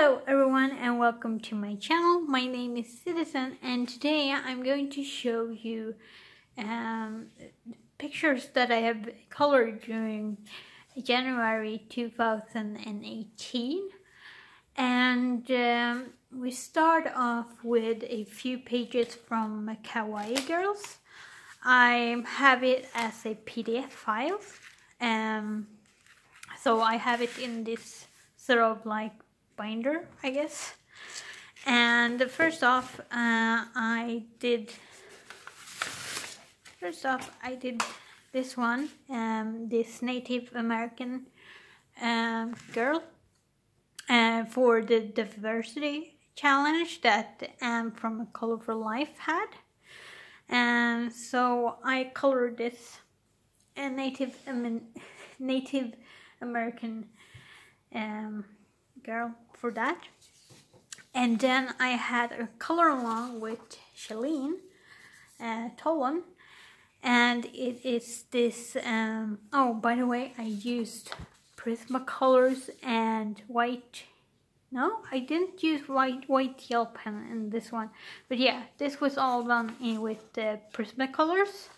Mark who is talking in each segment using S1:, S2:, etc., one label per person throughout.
S1: Hello everyone and welcome to my channel. My name is Citizen and today I'm going to show you pictures that I have colored during January 2018. And we start off with a few pages from Kawaii Girls. I have it as a PDF file. So I have it in this sort of like binder, I guess. And first off, I did this one, this Native American girl for the diversity challenge that from A Colorful Life had. And so I colored this Native American girl for that. And then I had a color along with Shalene Tolan, and it is this oh, by the way, I used Prismacolors and white. No, I didn't use white gel pen in this one, but yeah, this was all done in with the Prismacolors.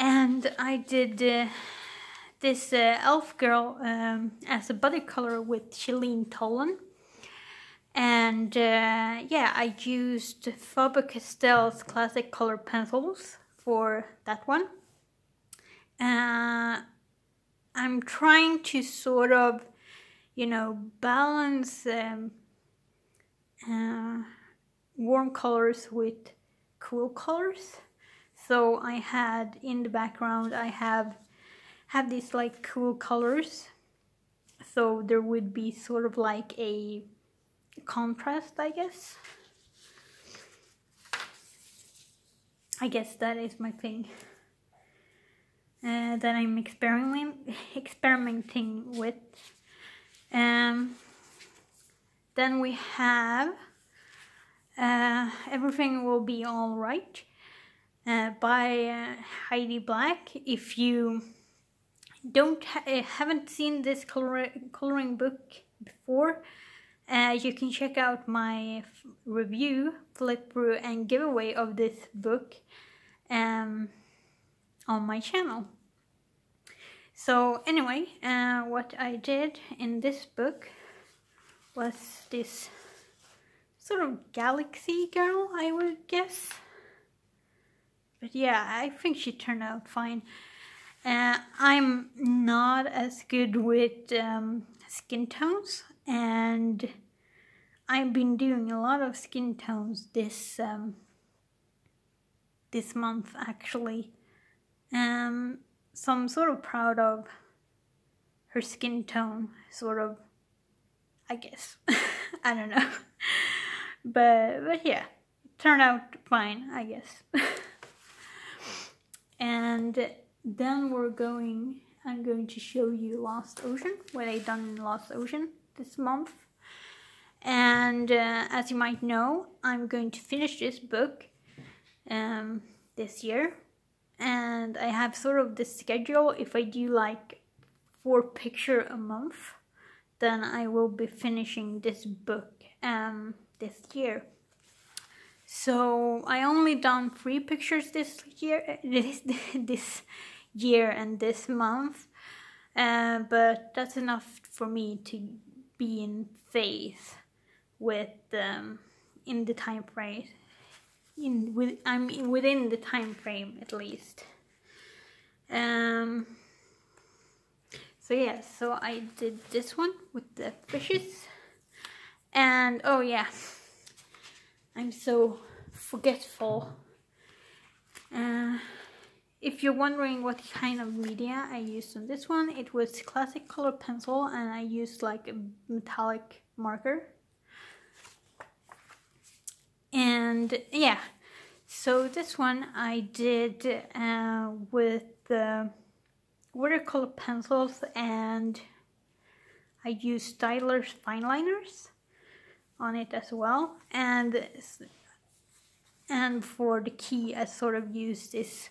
S1: And I did this elf girl as a body color with Shalene Tolan. And yeah, I used Faber-Castell's classic color pencils for that one. I'm trying to sort of, you know, balance warm colors with cool colors. So I had in the background, I have these like cool colors. So there would be sort of like a contrast, I guess. I guess that is my thing that I'm experimenting with. Then we have Everything Will Be Alright by Heidi Black. If you haven't seen this coloring book before, you can check out my review, flip through and giveaway of this book on my channel. So anyway, what I did in this book was this sort of galaxy girl, I would guess. But yeah, I think she turned out fine. I'm not as good with skin tones, and I've been doing a lot of skin tones this month actually. So I'm sort of proud of her skin tone, sort of, I guess. I don't know. But yeah, it turned out fine, I guess. And then I'm going to show you Lost Ocean, what I done in Lost Ocean this month. And as you might know, I'm going to finish this book this year. And I have sort of this schedule. If I do like 4 pictures a month, then I will be finishing this book this year. So I only done 3 pictures this year, this year and this month, but that's enough for me to be in phase with in the time frame. I'm within the time frame at least. So yeah, so I did this one with the fishes, and oh yeah, I'm so forgetful. If you're wondering what kind of media I used on this one, it was classic color pencil, and I used like a metallic marker. And yeah, so this one I did with the watercolor pencils, and I used Styler's fine liners on it as well. And for the key, I sort of used this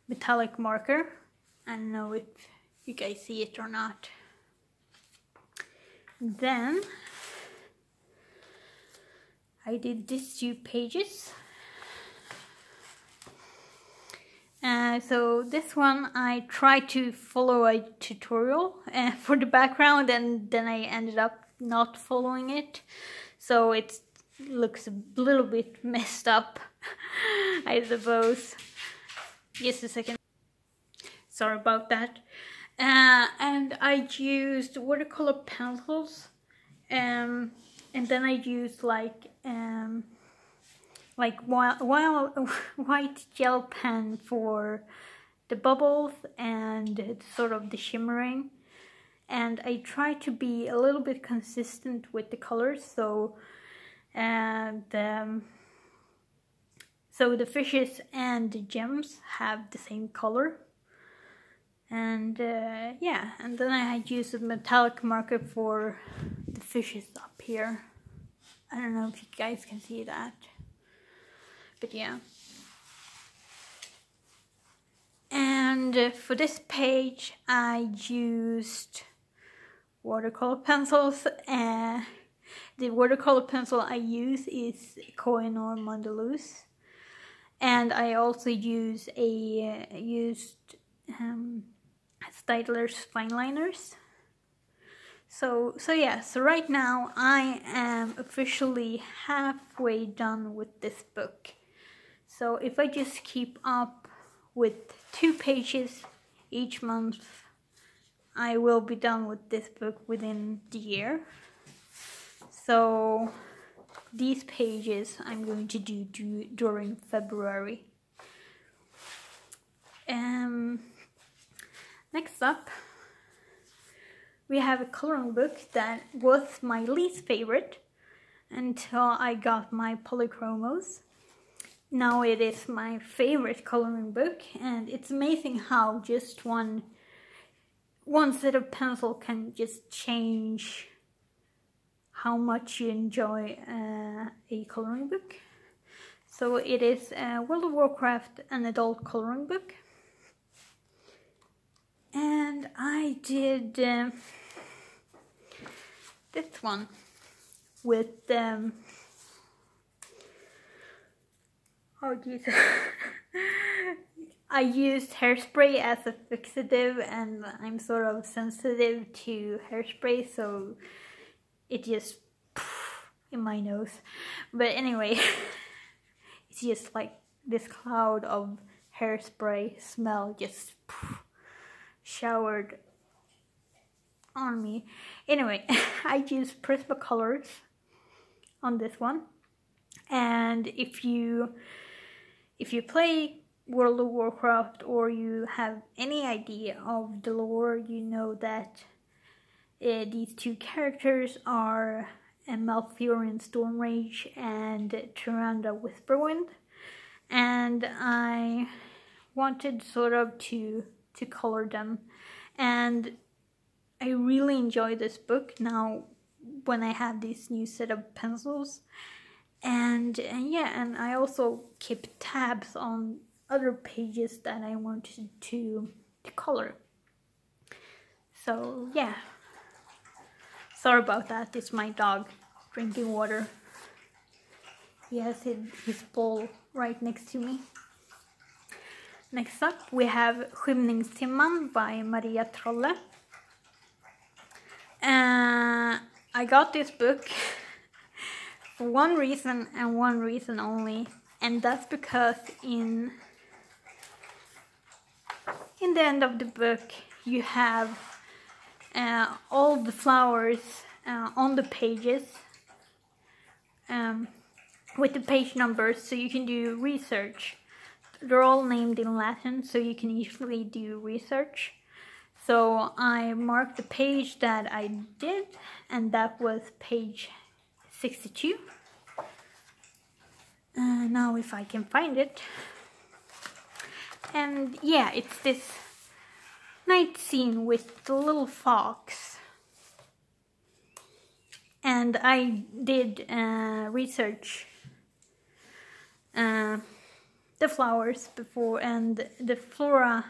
S1: metallic marker. I don't know if you guys see it or not. Then I did these 2 pages. So this one I tried to follow a tutorial for the background, and then I ended up not following it, so it looks a little bit messed up, I suppose. Just a second. Sorry about that. And I used watercolor pencils, and then I used like white gel pen for the bubbles and sort of the shimmering. And I try to be a little bit consistent with the colors, so the fishes and the gems have the same color. And yeah, and then I had used a metallic marker for the fishes up here. I don't know if you guys can see that, but yeah. And for this page I used watercolor pencils. The watercolor pencil I use is Koh-i-Noor Mondeluz, and I also used Staedtler's fine liners. So yeah, so right now I am officially halfway done with this book. So if I just keep up with 2 pages each month, I will be done with this book within the year. So these pages I'm going to do during February. Next up, we have a coloring book that was my least favorite until I got my polychromos. Now it is my favorite coloring book, and it's amazing how just one set of pencil can just change how much you enjoy a coloring book. So it is World of Warcraft, an adult coloring book. And I did this one with oh Jesus. I used hairspray as a fixative, and I'm sort of sensitive to hairspray, so it just in my nose. But anyway, it's just like this cloud of hairspray smell just showered on me. Anyway, I used Prismacolors on this one, and if you play World of Warcraft, or you have any idea of the lore, you know that these 2 characters are Malfurion Stormrage and Tyrande Whisperwind, and I wanted sort of to color them, and I really enjoy this book now when I have this new set of pencils. And yeah, and I also keep tabs on other pages that I wanted to color. So yeah, sorry about that. It's my dog drinking water. He has his bowl right next to me. Next up we have Skymningstimman by Maria Trolle. I got this book for one reason and one reason only, and that's because in the end of the book you have all the flowers on the pages with the page numbers, so you can do research. They're all named in Latin, so you can easily do research. So I marked the page that I did, and that was page 62. Now if I can find it. And yeah, it's this night scene with the little fox. And I did research the flowers before, and the flora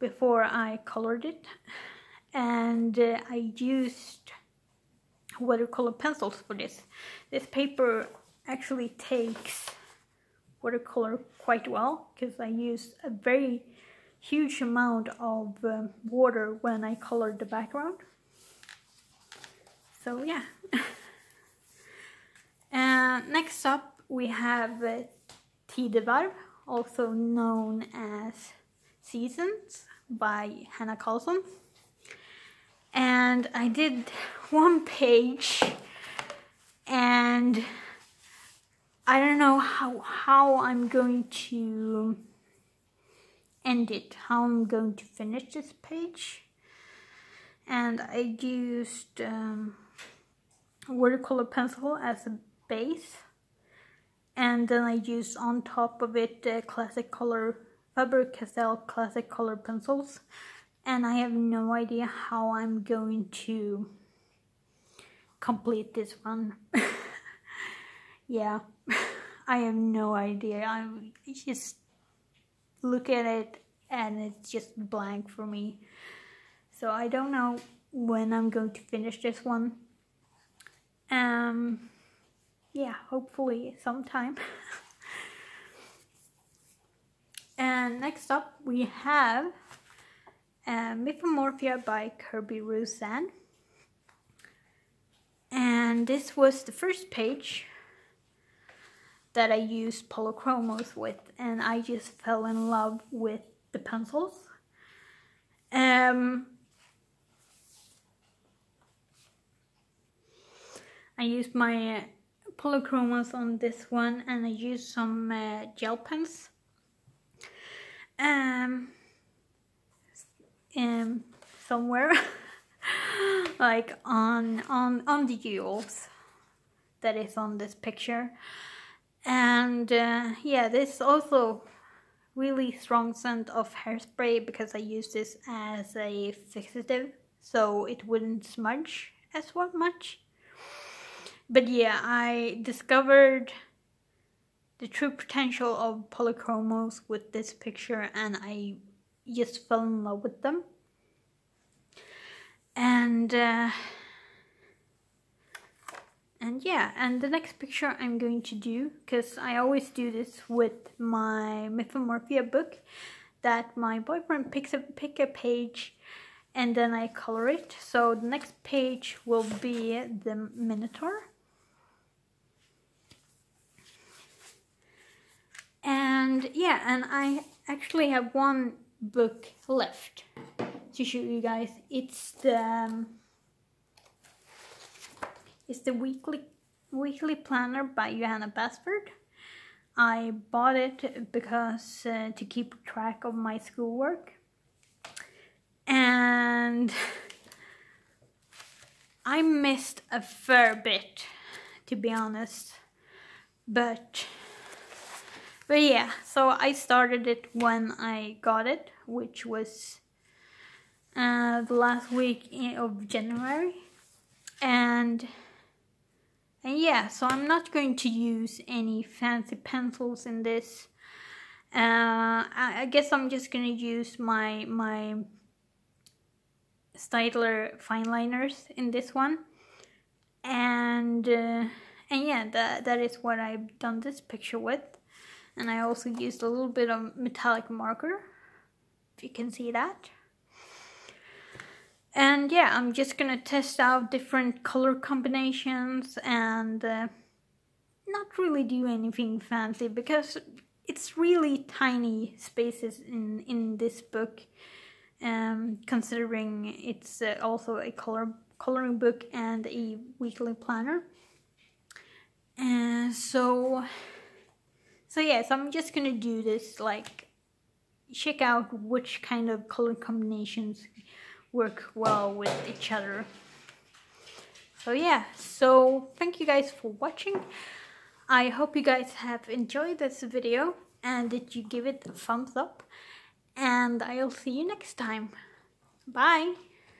S1: before I colored it, and I used watercolor pencils for this. This paper actually takes watercolor quite well because I used a very huge amount of water when I colored the background. So yeah. Next up we have Tid Varv, also known as Seasons by Hannah Carlson. And I did one page, and I don't know how I'm going to end it, how I'm going to finish this page. And I used watercolor pencil as a base, and then I used on top of it Faber-Castell classic color pencils. And I have no idea how I'm going to complete this one. Yeah, I have no idea. I just look at it and it's just blank for me. So I don't know when I'm going to finish this one. Yeah, hopefully sometime. And next up we have Mythomorphia by Kirby Roseanne. And this was the first page that I used polychromos with, and I just fell in love with the pencils. I used my polychromos on this one, and I used some gel pens. Somewhere like on the jewels that is on this picture. And yeah, this also really strong scent of hairspray because I use this as a fixative, so it wouldn't smudge as much. But yeah, I discovered the true potential of polychromos with this picture, and I just fell in love with them. And yeah, and the next picture I'm going to do, because I always do this with my Mythomorphia book, that my boyfriend pick a page and then I color it. So the next page will be the Minotaur. And yeah, and I actually have one book left to show you guys. It's the weekly planner by Johanna Basford. I bought it because to keep track of my schoolwork, and I missed a fair bit, to be honest, but yeah, so I started it when I got it, which was the last week of January. And yeah, so I'm not going to use any fancy pencils in this. I guess I'm just going to use my Staedtler fine liners in this one. And yeah, that is what I've done this picture with. And I also used a little bit of metallic marker, if you can see that. And yeah, I'm just gonna test out different color combinations and not really do anything fancy because it's really tiny spaces in this book, considering it's also a coloring book and a weekly planner. And so yes, I'm just gonna do this, like, check out which kind of color combinations work well with each other. So yeah, so thank you guys for watching. I hope you guys have enjoyed this video and that you give it a thumbs up, and I'll see you next time. Bye!